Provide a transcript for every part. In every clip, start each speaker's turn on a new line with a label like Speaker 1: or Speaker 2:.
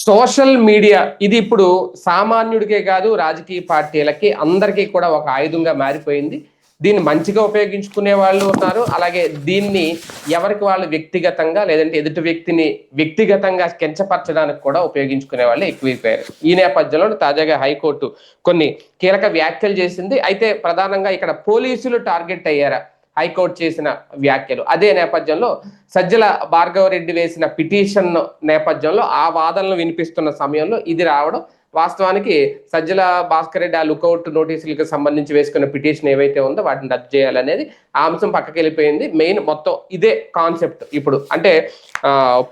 Speaker 1: Social media ఇది ఇప్పుడు సామాన్యుడికే కాదు, రాజకీయ పార్టీలకి అందరికీ కూడా ఒక ఆయుధంగా మారిపోయింది. దీన్ని మంచిగా ఉపయోగించుకునే వాళ్ళు ఉన్నారు. అలాగే దీన్ని ఎవరికి వాళ్ళు వ్యక్తిగతంగా లేదంటే ఎదుటి వ్యక్తిని వ్యక్తిగతంగా కించపరచడానికి కూడా ఉపయోగించుకునే వాళ్ళు ఎక్కువైపోయారు. ఈ నేపథ్యంలో తాజాగా హైకోర్టు కొన్ని కీలక వ్యాఖ్యలు చేసింది. అయితే ప్రధానంగా ఇక్కడ పోలీసులు టార్గెట్ అయ్యారా హైకోర్టు చేసిన వ్యాఖ్యలు? అదే నేపథ్యంలో సజ్జల భార్గవరెడ్డి వేసిన పిటిషన్ నేపథ్యంలో ఆ వాదనలు వినిపిస్తున్న సమయంలో ఇది రావడం, వాస్తవానికి సజ్జల భాస్కర్ రెడ్డి ఆ లుకౌట్ నోటీసులకు సంబంధించి వేసుకున్న పిటిషన్ ఏవైతే ఉందో వాటిని రద్దు చేయాలనేది ఆ అంశం పక్కకి వెళ్ళిపోయింది. మెయిన్ మొత్తం ఇదే కాన్సెప్ట్ ఇప్పుడు అంటే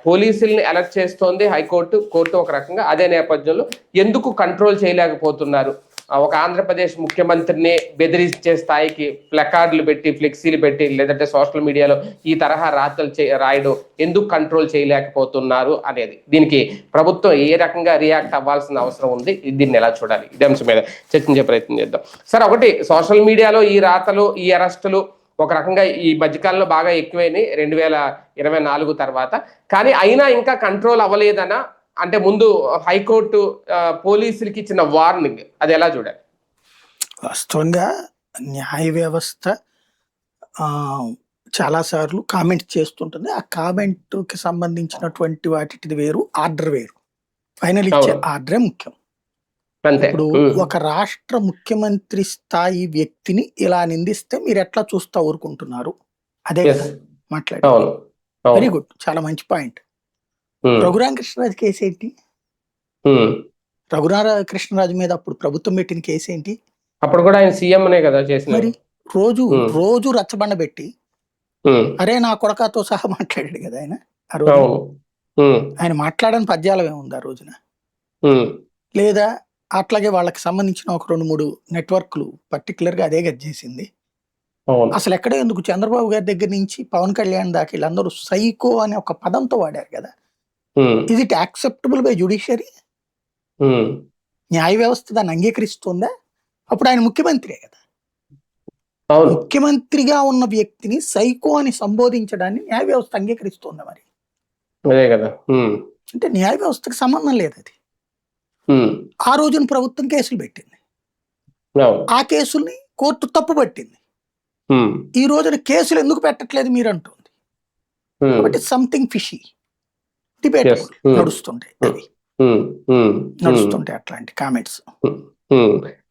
Speaker 1: పోలీసుల్ని అలర్ట్ చేస్తోంది హైకోర్టు, కోర్టు ఒక రకంగా. అదే నేపథ్యంలో ఎందుకు కంట్రోల్ చేయలేకపోతున్నారు, ఒక ఆంధ్రప్రదేశ్ ముఖ్యమంత్రిని బెదిరించే స్థాయికి ప్లకార్డులు పెట్టి, ఫ్లెక్సీలు పెట్టి, లేదంటే సోషల్ మీడియాలో ఈ తరహా రాతలు రాయడం ఎందుకు కంట్రోల్ చేయలేకపోతున్నారు అనేది, దీనికి ప్రభుత్వం ఏ రకంగా రియాక్ట్ అవ్వాల్సిన అవసరం ఉంది, దీన్ని ఎలా చూడాలి, ఇదే అంశం మీద చర్చించే ప్రయత్నం చేద్దాం. సార్, ఒకటి సోషల్ మీడియాలో ఈ రాతలు, ఈ అరెస్టులు ఒక రకంగా ఈ మధ్యకాలంలో బాగా ఎక్కువైనాయి 2024 తర్వాత. కానీ అయినా ఇంకా కంట్రోల్ అవ్వలేదనా, అంటే ముందు హైకోర్టు పోలీసులకి ఇచ్చిన వార్నింగ్ అది ఎలా చూడాలి?
Speaker 2: వాస్తవంగా న్యాయ వ్యవస్థ చాలాసార్లు కామెంట్ చేస్తుంటుంది. ఆ కామెంట్కి సంబంధించినటువంటి వాటిది వేరు, ఆర్డర్ వేరు. ఫైనల్ ఇచ్చే ఆర్డరే ముఖ్యం. ఇప్పుడు ఒక రాష్ట్ర ముఖ్యమంత్రి స్థాయి వ్యక్తిని ఇలా నిందిస్తే మీరు ఎట్లా చూస్తా ఊరుకుంటున్నారు? అదే కదా మాట్లాడారు. వెరీ గుడ్, చాలా మంచి పాయింట్. రఘురామకృష్ణరాజు కేసు ఏంటి? రఘురామకృష్ణరాజు మీద అప్పుడు ప్రభుత్వం పెట్టిన కేసు ఏంటి?
Speaker 1: అప్పుడు కూడా ఆయన సీఎంనే కదా చేసిన.
Speaker 2: మరి రోజు రచ్చబండ పెట్టి అరే నా కొడకాతో సహా మాట్లాడాడు కదా ఆయన. ఆ రోజు ఆయన మాట్లాడని పద్యాలు ఏముంది ఆ రోజున? లేదా అట్లాగే వాళ్ళకి సంబంధించిన ఒక 2-3 నెట్వర్క్లు పర్టికులర్ గా అదే గది చేసింది. అసలు ఎక్కడ ఎందుకు చంద్రబాబు గారి దగ్గర నుంచి పవన్ కళ్యాణ్ దాకా వీళ్ళందరూ సైకో అనే ఒక పదంతో వాడారు కదా. Is it acceptable by judiciary? న్యాయ వ్యవస్థ దాన్ని అంగీకరిస్తుందా? అప్పుడు ఆయన ముఖ్యమంత్రే కదా. ముఖ్యమంత్రిగా ఉన్న వ్యక్తిని సైకో అని సంబోధించడాన్ని న్యాయ వ్యవస్థ అంగీకరిస్తుందా? మరి అంటే న్యాయ వ్యవస్థకు సంబంధం లేదు అది. ఆ రోజున ప్రభుత్వం కేసులు పెట్టింది, ఆ కేసుల్ని కోర్టు తప్పు పట్టింది. ఈ రోజున కేసులు ఎందుకు పెట్టట్లేదు మీరు అంటుంది. కాబట్టి సంథింగ్ ఫిషీ డిబేటబుల్ నడుస్తుంటాయి, అవి నడుస్తుంటాయి అట్లాంటి కామెంట్స్.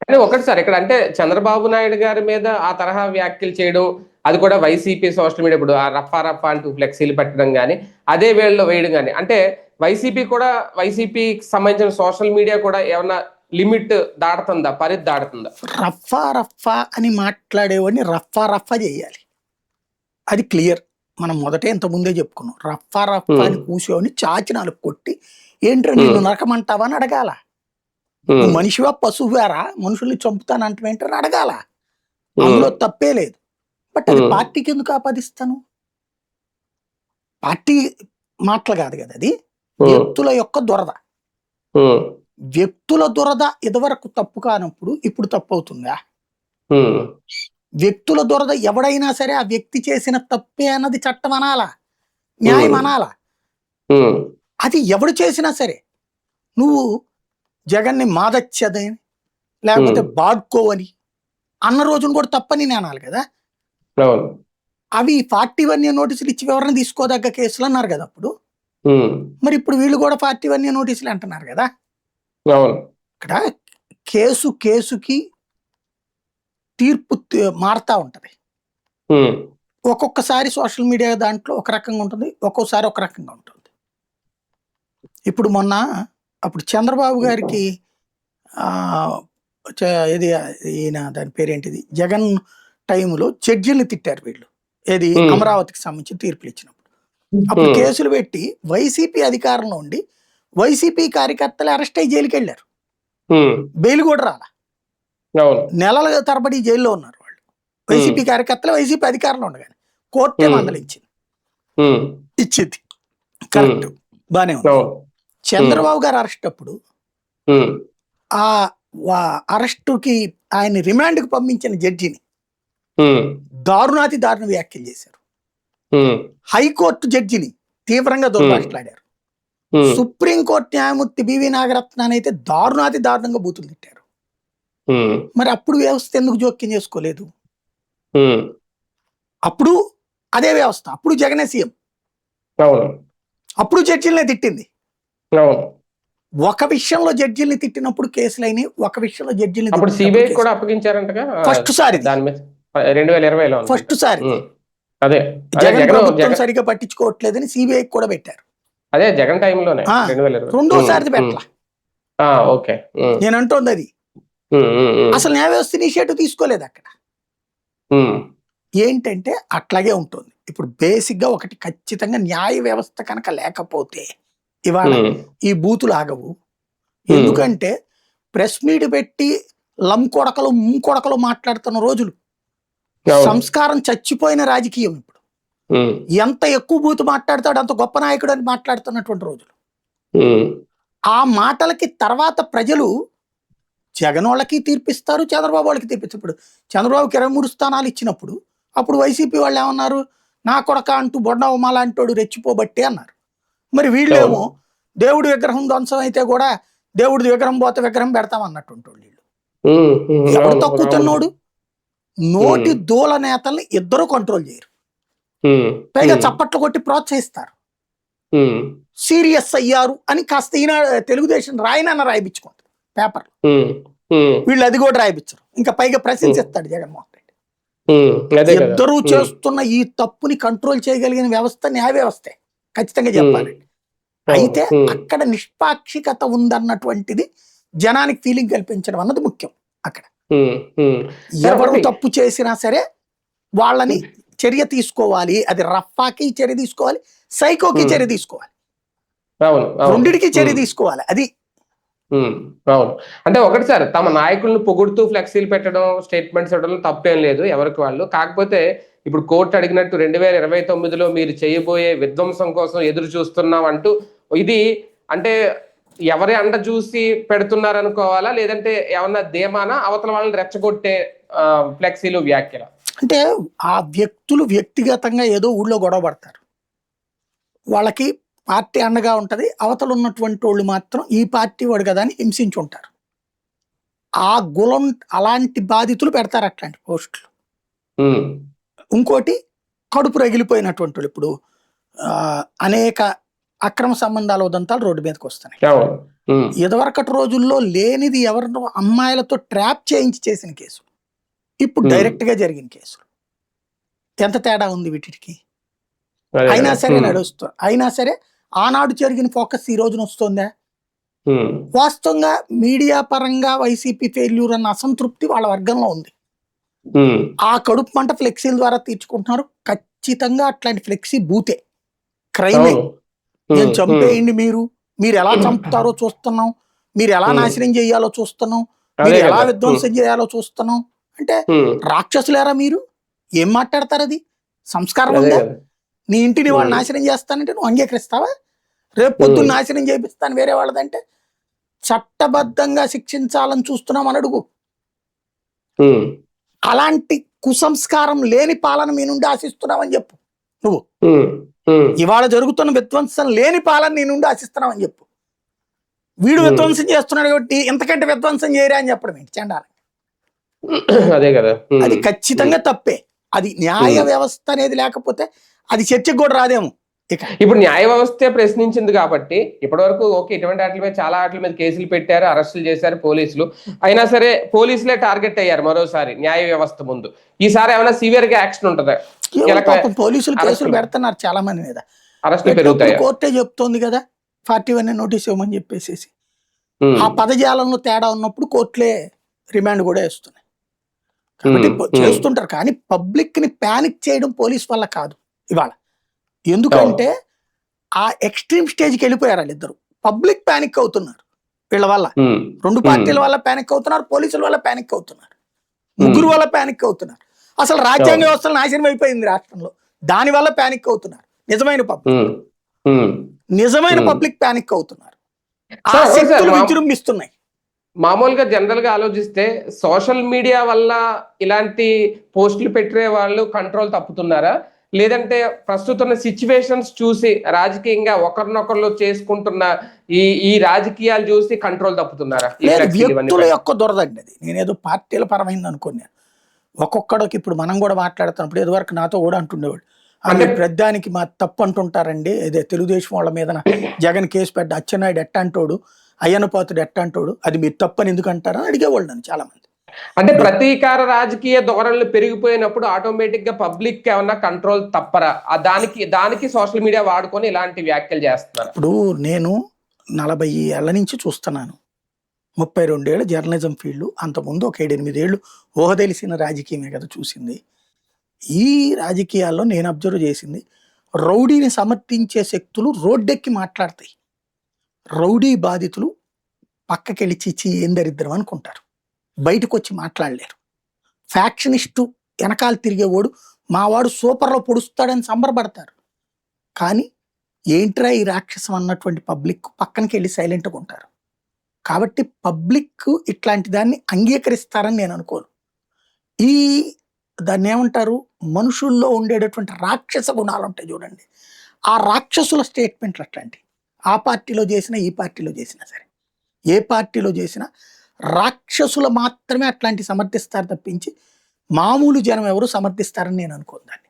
Speaker 1: కానీ ఒకటి సార్, ఇక్కడ అంటే చంద్రబాబు నాయుడు గారి మీద ఆ తరహా వ్యాఖ్యలు చేయడం, అది కూడా వైసీపీ సోషల్ మీడియా ఇప్పుడు రఫా అంటూ ఫ్లెక్సీలు పెట్టడం కానీ, అదే వేళలో వేయడం కానీ, అంటే వైసీపీకి సంబంధించిన సోషల్ మీడియా కూడా ఏమన్నా లిమిట్ దాడుతుందా, పరిధి దాడుతుందా?
Speaker 2: రఫా అని మాట్లాడేవాడిని రఫా చేయాలి, అది క్లియర్. మనం మొదటే ఇంత ముందే చెప్పుకున్నాం. రఫా అని కూసేవాడిని చాచినాలు కొట్టి ఏంట్రా నిన్ను నరకమంటావా అని అడగాల. మనిషివా పశువువారా, మనుషుల్ని చంపుతానంటే ఏంటని అడగాల. అందులో తప్పే లేదు. బట్ అది పార్టీకి ఎందుకు ఆపాదిస్తాను? పార్టీ మాటలు కాదు కదా, అది వ్యక్తుల యొక్క దురద. వ్యక్తుల దురద ఇదివరకు తప్పు కానప్పుడు ఇప్పుడు తప్పు అవుతుందా? వ్యక్తుల దురద ఎవడైనా సరే ఆ వ్యక్తి చేసిన తప్పే అన్నది చట్టం అనాలా, న్యాయం అనాలా. అది ఎవడు చేసినా సరే, నువ్వు జగన్ని మాదచ్చదని లేకపోతే బాడ్కోవని అన్న రోజున కూడా తప్పని నేను అనాలి కదా. అవి 41A నోటీసులు ఇచ్చి వివరణ తీసుకోదగ్గ కేసులు అన్నారు కదా అప్పుడు. మరి ఇప్పుడు వీళ్ళు కూడా 41A నోటీసులు అంటున్నారు కదా. ఇక్కడ కేసుకి తీర్పు మారుతా ఉంటది. ఒక్కొక్కసారి సోషల్ మీడియా దాంట్లో ఒక రకంగా ఉంటుంది, ఒక్కోసారి ఒక రకంగా ఉంటుంది. ఇప్పుడు మొన్న అప్పుడు చంద్రబాబు గారికి ఇది ఈయన దాని పేరేంటిది జగన్ టైంలో జడ్జిల్ని తిట్టారు వీళ్ళు, ఏది అమరావతికి సంబంధించి తీర్పులు ఇచ్చినప్పుడు. అప్పుడు కేసులు పెట్టి వైసీపీ అధికారంలో ఉండి వైసీపీ కార్యకర్తలు అరెస్ట్ అయ్యి జైలుకి వెళ్ళారు. బెయిల్ కూడా రాలా, నెలల తరబడి జైల్లో ఉన్నారు వాళ్ళు. వైసీపీ కార్యకర్తలు వైసీపీ అధికారంలో ఉండగానే కోర్టే మందలించింది, ఇచ్చింది, కరెక్ట్, బానే ఉంది. చంద్రబాబు గారు అరెస్ట్ అప్పుడు ఆ అరెస్టుకి ఆయన రిమాండ్కి పంపించిన జడ్జిని దారుణాతి దారుణ వ్యాఖ్యలు చేశారు. హైకోర్టు జడ్జిని తీవ్రంగా దుర్భాషలాడారు.
Speaker 1: ఉమ్,
Speaker 2: సుప్రీంకోర్టు న్యాయమూర్తి బివి నాగరత్నాన్ని అయితే దారుణాతి దారుణంగా బూతులు తిట్టారు.
Speaker 1: ఉమ్,
Speaker 2: మరి అప్పుడు వ్యవస్థ ఎందుకు జోక్యం చేసుకోలేదు?
Speaker 1: ఉమ్,
Speaker 2: అప్పుడు అదే వ్యవస్థ, అప్పుడు జగనే సీఎం,
Speaker 1: అవును
Speaker 2: అప్పుడు జడ్జిలనే తిట్టింది.
Speaker 1: అవును.
Speaker 2: ఒక విషయంలో జడ్జిల్ని తిట్టినప్పుడు కేసులైనవి, ఒక విషయంలో జడ్జిల్ని
Speaker 1: అప్పుడు సిబిఐ కూడా అప్పగించారంటగా
Speaker 2: ఫస్ట్ సారిది,
Speaker 1: దాని మీద 2020లో
Speaker 2: ఫస్ట్ సారిది.
Speaker 1: అదే అదే
Speaker 2: జగన్
Speaker 1: జగన్
Speaker 2: ప్రభుత్వం
Speaker 1: జగన్
Speaker 2: సరిగా పట్టించుకోవట్లేదని సిబిఐ కూడా పెట్టారు.
Speaker 1: అదే జగన్ టైంలోనే
Speaker 2: ఆ
Speaker 1: 2020.
Speaker 2: రెండోసారిది పెట్టలా.
Speaker 1: ఓకే.
Speaker 2: నేను అంటోంది అది. అసలు న్యాయ వ్యవస్థ ఇనిషియేటివ్ తీసుకోలేదు అక్కడ. ఏంటంటే అట్లాగే ఉంటుంది. ఇప్పుడు బేసిక్ గా ఒకటి ఖచ్చితంగా న్యాయ వ్యవస్థ కనుక లేకపోతే ఇవాళ ఈ బూతులు ఆగవు. ఎందుకంటే ప్రెస్ మీట్ పెట్టి లంకొడకలు ముంకొడకలు మాట్లాడుతున్న రోజులు, సంస్కారం చచ్చిపోయిన రాజకీయం. ఇప్పుడు ఎంత ఎక్కువ బూతు మాట్లాడతాడు అంత గొప్ప నాయకుడు అని మాట్లాడుతున్నటువంటి రోజులు. ఆ మాటలకి తర్వాత ప్రజలు జగన్ వాళ్ళకి తీర్పిస్తారు, చంద్రబాబు వాళ్ళకి తీర్పిస్తారు. ఇప్పుడు చంద్రబాబుకి 23 స్థానాలు ఇచ్చినప్పుడు అప్పుడు వైసీపీ వాళ్ళు ఏమన్నారు, నా కొడక అంటూ బొండవమా లాంటోడు రెచ్చిపోబట్టే అన్నారు. మరి వీళ్ళేమో దేవుడి విగ్రహం ధ్వంసం అయితే కూడా దేవుడి విగ్రహం పోతే విగ్రహం పెడతాం అన్నట్టు వీళ్ళు. ఎవడు తక్కువ తిన్నోడు? నోటి దూల నేతల్ని ఇద్దరు కంట్రోల్ చేయరు, పైగా చప్పట్లు కొట్టి ప్రోత్సహిస్తారు. సీరియస్ అయ్యారు అని కాస్త ఈయన తెలుగుదేశం రాయనన్న రాయిపించుకుంటారు పేపర్, వీళ్ళు అది కూడా రాయిపించరు. ఇంకా పైగా ప్రశంసిస్తాడు జగన్మోహన్ రెడ్డి. ఇద్దరు చేస్తున్న ఈ తప్పుని కంట్రోల్ చేయగలిగిన వ్యవస్థ న్యాయ వ్యవస్థే ఖచ్చితంగా చెప్పాలండి. అయితే అక్కడ నిష్పాక్షికత ఉందన్నటువంటిది జనానికి ఫీలింగ్ కల్పించడం అన్నది ముఖ్యం. అక్కడ ఎవరు తప్పు చేసినా సరే వాళ్ళని చర్య తీసుకోవాలి. అది రఫాకి చర్య తీసుకోవాలి, సైకోకి చర్య తీసుకోవాలి, రెండిటికి చర్య తీసుకోవాలి. అది
Speaker 1: అవును. అంటే ఒకటి సార్, తమ నాయకులను పొగుడుతూ ఫ్లెక్సీలు పెట్టడం, స్టేట్మెంట్స్ ఇవ్వడం తప్పేం లేదు, ఎవరికి వాళ్ళు. కాకపోతే ఇప్పుడు కోర్టు అడిగినట్టు 2029లో మీరు చేయబోయే విధ్వంసం కోసం ఎదురు చూస్తున్నాం అంటూ, ఇది అంటే ఎవరి అండ చూసి పెడుతున్నారు అనుకోవాలా, లేదంటే ఏమన్నా ధీమానా, అవతల వాళ్ళని రెచ్చగొట్టే ఫ్లెక్సీలు వ్యాఖ్యలు?
Speaker 2: అంటే ఆ వ్యక్తులు వ్యక్తిగతంగా ఏదో ఊళ్ళో గొడవ పడతారు, వాళ్ళకి పార్టీ అండగా ఉంటది, అవతల ఉన్నటువంటి వాళ్ళు మాత్రం ఈ పార్టీ వాడు కదా అని హింసించి ఉంటారు. ఆ గులం అలాంటి బాధితులు పెడతారు అట్లాంటి పోస్టులు. ఇంకోటి కడుపు రగిలిపోయినటువంటి వాళ్ళు, ఇప్పుడు అనేక అక్రమ సంబంధాల ఉదంతాలు రోడ్డు మీదకి వస్తున్నాయి. ఇదివరకటి రోజుల్లో లేనిది ఎవరినో అమ్మాయిలతో ట్రాప్ చేయించి చేసిన కేసు, ఇప్పుడు డైరెక్ట్ గా జరిగిన కేసులు. ఎంత తేడా ఉంది వీటికి? అయినా సరే నడుస్తుంది. అయినా సరే ఆనాడు జరిగిన ఫోకస్ ఈ రోజున వస్తుందా? వాస్తవంగా మీడియా పరంగా వైసీపీ ఫెయిల్యూర్ అన్న అసంతృప్తి వాళ్ళ వర్గంలో ఉంది. ఆ కడుపు మంట ఫ్లెక్సీల ద్వారా తీర్చుకుంటున్నారు. ఖచ్చితంగా అట్లాంటి ఫ్లెక్సీ బూతే, క్రైమే. నేను చంపేయండి, మీరు ఎలా చంపుతారో చూస్తున్నాం, మీరు ఎలా నాశనం చేయాలో చూస్తున్నాం, మీరు ఎలా విధ్వంసం చేయాలో చూస్తున్నాం అంటే రాక్షసులేరా మీరు? ఏం మాట్లాడతారు? అది సంస్కారం ఉందా? నీ ఇంటిని వాళ్ళు నాశనం చేస్తానంటే నువ్వు అంగీకరిస్తావా? రేపు పొద్దున్న నాశనం చేపిస్తాను వేరే వాళ్ళదంటే చట్టబద్ధంగా శిక్షించాలని చూస్తున్నాం అని అడుగు. అలాంటి కుసంస్కారం లేని పాలన మీ నుండి ఆశిస్తున్నావని చెప్పు. నువ్వు ఇవాళ జరుగుతున్న విధ్వంసం లేని పాలన నీ నుండి ఆశిస్తున్నావని చెప్పు. వీడు విధ్వంసం చేస్తున్నాడు కాబట్టి ఎంతకంటే విధ్వంసం చేయరా అని చెప్పడం ఏంటి? చండాలి.
Speaker 1: అదే కదా,
Speaker 2: అది ఖచ్చితంగా తప్పే. అది న్యాయ వ్యవస్థ అనేది లేకపోతే అది చర్చకు కూడా రాదేమో.
Speaker 1: ఇప్పుడు న్యాయ వ్యవస్థే ప్రశ్నించింది కాబట్టి ఇప్పటి వరకు ఓకే, ఇటువంటి వాటి మీద చాలా వాటి మీద కేసులు పెట్టారు, అరెస్టులు చేశారు పోలీసులు. అయినా సరే పోలీసులే టార్గెట్ అయ్యారు మరోసారి న్యాయ వ్యవస్థ ముందు. ఈసారి ఏమైనా సివియర్ గా యాక్షన్ ఉంటుందా?
Speaker 2: పోలీసులు కేసులు పెడుతున్నారు చాలా మంది మీద,
Speaker 1: అరెస్టులు పెరుగుతాయి.
Speaker 2: కోర్టే చెప్తోంది కదా 41 నోటీస్ ఇవ్వమని చెప్పేసి. ఆ పదజాలంలో తేడా ఉన్నప్పుడు కోర్టులే రిమాండ్ కూడా వేస్తున్నాయి. కాబట్టి చేస్తుంటారు, కానీ పబ్లిక్ ని ప్యానిక్ చేయడం పోలీస్ వల్ల కాదు ఇవాళ. ఎందుకంటే ఆ ఎక్స్ట్రీమ్ స్టేజ్కి వెళ్ళిపోయారు వాళ్ళిద్దరు. పబ్లిక్ ప్యానిక్ అవుతున్నారు వీళ్ళ వల్ల, రెండు పార్టీల వల్ల ప్యానిక్ అవుతున్నారు, పోలీసుల వల్ల ప్యానిక్ అవుతున్నారు, ముగ్గురు వల్ల ప్యానిక్ అవుతున్నారు. అసలు రాజ్యాంగ వ్యవస్థలు నాశనం అయిపోయింది రాష్ట్రంలో, దాని వల్ల ప్యానిక్ అవుతున్నారు. నిజమైన పబ్లిక్ ప్యానిక్ అవుతున్నారు. ఆ శక్తులు విజృంభిస్తున్నాయి.
Speaker 1: మామూలుగా జనరల్ గా ఆలోచిస్తే సోషల్ మీడియా వల్ల ఇలాంటి పోస్టులు పెట్టే వాళ్ళు కంట్రోల్ తప్పుతున్నారా, లేదంటే ప్రస్తుత సిచ్యువేషన్స్ చూసి రాజకీయంగా ఒకరినొకరు చేసుకుంటున్న ఈ రాజకీయాలు చూసి కంట్రోల్ తప్పుతున్నారా?
Speaker 2: లేదు, వ్యక్తుల యొక్క దురదండి అది. నేనేదో పార్టీల పరమైంది అనుకున్నాను. ఒక్కొక్కడికి ఇప్పుడు మనం కూడా మాట్లాడుతున్నప్పుడు ఇదివరకు నాతో కూడా అంటుండేవాడు, అంటే ప్రధానికి మా తప్పు అంటుంటారండి, అదే తెలుగుదేశం వాళ్ళ మీద జగన్ కేసు పెట్ట అచ్చెన్నాయుడు ఎట్టంటోడు, అయ్యన్నపాతుడు ఎట్టంటోడు, అది మీరు తప్పని ఎందుకు అంటారని అడిగేవాళ్ళు నన్ను చాలా మంది.
Speaker 1: అంటే ప్రతీకార రాజకీయ ధోరణులు పెరిగిపోయినప్పుడు ఆటోమేటిక్ గా పబ్లిక్ ఏమన్నా కంట్రోల్ తప్పరా? దానికి సోషల్ మీడియా వాడుకొని ఇలాంటి వ్యాఖ్యలు చేస్తున్నారు.
Speaker 2: ఇప్పుడు నేను 40 ఏళ్ల నుంచి చూస్తున్నాను, 32 ఏళ్ళు జర్నలిజం ఫీల్డ్, అంతకుముందు ఒక 7-8 ఏళ్ళు ఊహ తెలిసిన రాజకీయమే కదా చూసింది. ఈ రాజకీయాల్లో నేను అబ్జర్వ్ చేసింది, రౌడీని సమర్థించే శక్తులు రోడ్డెక్కి మాట్లాడతాయి, రౌడీ బాధితులు పక్కకెళ్ళి చిచ్చి ఏం దరిద్రం అనుకుంటారు, బయటకు వచ్చి మాట్లాడలేరు. ఫ్యాక్షనిస్టు వెనకాల తిరిగేవాడు మావాడు సూపర్లో పొడుస్తాడని సంబరపడతారు, కానీ ఏంట్రా ఈ రాక్షసం అన్నటువంటి పబ్లిక్ పక్కనకి వెళ్ళి సైలెంట్గా ఉంటారు. కాబట్టి పబ్లిక్ ఇట్లాంటి దాన్ని అంగీకరిస్తారని నేను అనుకోను. ఈ దాన్ని ఏమంటారు, మనుషుల్లో ఉండేటటువంటి రాక్షస గుణాలు ఉంటాయి చూడండి, ఆ రాక్షసుల స్టేట్మెంట్లు అట్లాంటి ఆ పార్టీలో చేసినా ఈ పార్టీలో చేసినా సరే, ఏ పార్టీలో చేసినా రాక్షసులు మాత్రమే అట్లాంటి సమర్థిస్తారు తప్పించి మామూలు జనం ఎవరు సమర్థిస్తారని నేను అనుకోను దాన్ని.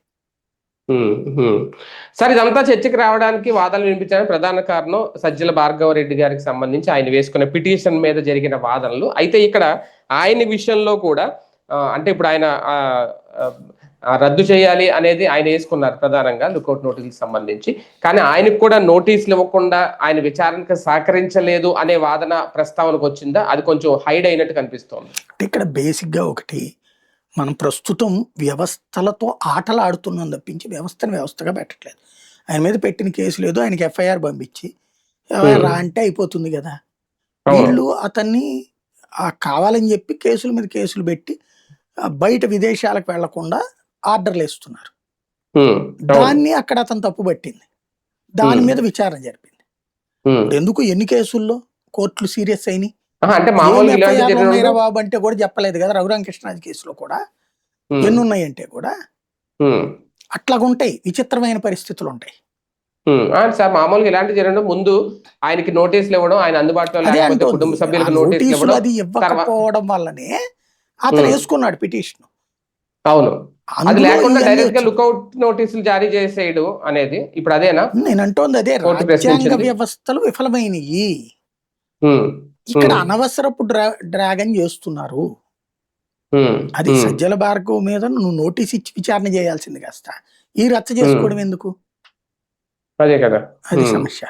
Speaker 1: సార్, ఇదంతా చర్చకు రావడానికి వాదనలు వినిపించడానికి ప్రధాన కారణం సజ్జల భార్గవరెడ్డి గారికి సంబంధించి ఆయన వేసుకున్న పిటిషన్ మీద జరిగిన వాదనలు. అయితే ఇక్కడ ఆయన విషయంలో కూడా అంటే ఇప్పుడు ఆయన రద్దు చేయాలి అనేది ఆయన వేసుకున్నారు ప్రధానంగా లుకౌట్ నోటీసులకు సంబంధించి. కానీ ఆయనకు కూడా నోటీసులు ఇవ్వకుండా ఆయన విచారణకు సహకరించలేదు అనే వాదన ప్రస్తావనకు వచ్చిందా? అది కొంచెం హైడ్ అయినట్టు కనిపిస్తోంది.
Speaker 2: ఇక్కడ బేసిక్గా ఒకటి, మనం ప్రస్తుతం వ్యవస్థలతో ఆటలు ఆడుతున్నాం తప్పించి వ్యవస్థను వ్యవస్థగా పెట్టట్లేదు. ఆయన మీద పెట్టిన కేసు లేదు, ఆయనకి ఎఫ్ఐఆర్ పంపించి రా అంటే అయిపోతుంది కదా. వీళ్ళు అతన్ని కావాలని చెప్పి కేసుల మీద కేసులు పెట్టి బయట విదేశాలకు వెళ్లకుండా ఆర్డర్లు వేస్తున్నారు. దాన్ని అక్కడ అతను తప్పు పట్టింది, దాని మీద విచారణ జరిపింది. ఎందుకు ఎన్ని కేసుల్లో కోర్టులు సీరియస్ అయినాయి, బాబు అంటే కూడా చెప్పలేదు కదా. రఘురామకృష్ణరాజు కేసులో కూడా ఎన్ని ఉన్నాయంటే కూడా అట్లాగుంటాయి, విచిత్రమైన పరిస్థితులు ఉంటాయి.
Speaker 1: సార్, మామూలుగా ఇలాంటి జరగడం ముందు ఆయనకి నోటీసులు ఇవ్వడం, ఆయన అందుబాటులో కుటుంబ సభ్యులకు
Speaker 2: నోటీసులు అది ఇవ్వకపోవడం వల్లనే అతను వేసుకున్నాడు పిటిషన్.
Speaker 1: అవును, అది లేకుండా డైరెక్ట్ గా లుకౌట్ నోటీసులు జారీ చేసేయడం అనేది ఇప్పుడు అదేనా?
Speaker 2: నేను అంటోంది అదే, రాజ్యాంగ వ్యవస్థలు విఫలమైనవి. ఇక్కడ అనవసరపు డ్రాగన్ చేస్తున్నారు. అది సజ్జల భార్గవ్ మీద నువ్వు నోటీస్ ఇచ్చి విచారణ చేయాల్సింది కాస్త ఈ రచ్చ చేసుకోవడం ఎందుకు?
Speaker 1: అదే కదా,
Speaker 2: అది సమస్య.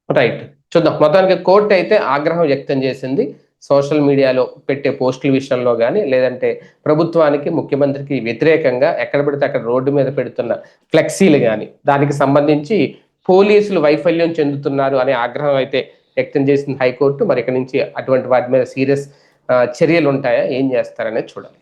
Speaker 1: రైట్, చూద్దాం. మొత్తానికి కోర్టు అయితే ఆగ్రహం వ్యక్తం చేసింది సోషల్ మీడియాలో పెట్టే పోస్టుల విషయంలో కానీ, లేదంటే ప్రభుత్వానికి ముఖ్యమంత్రికి వ్యతిరేకంగా ఎక్కడ పడితే అక్కడ రోడ్డు మీద పెడుతున్న ఫ్లెక్సీలు కానీ, దానికి సంబంధించి పోలీసులు వైఫల్యం చెందుతున్నారు అనే ఆగ్రహం అయితే వ్యక్తం చేసింది హైకోర్టు. మరి ఇక్కడి నుంచి అటువంటి వాటి మీద సీరియస్ చర్యలు ఉంటాయా, ఏం చేస్తారనేది చూడాలి.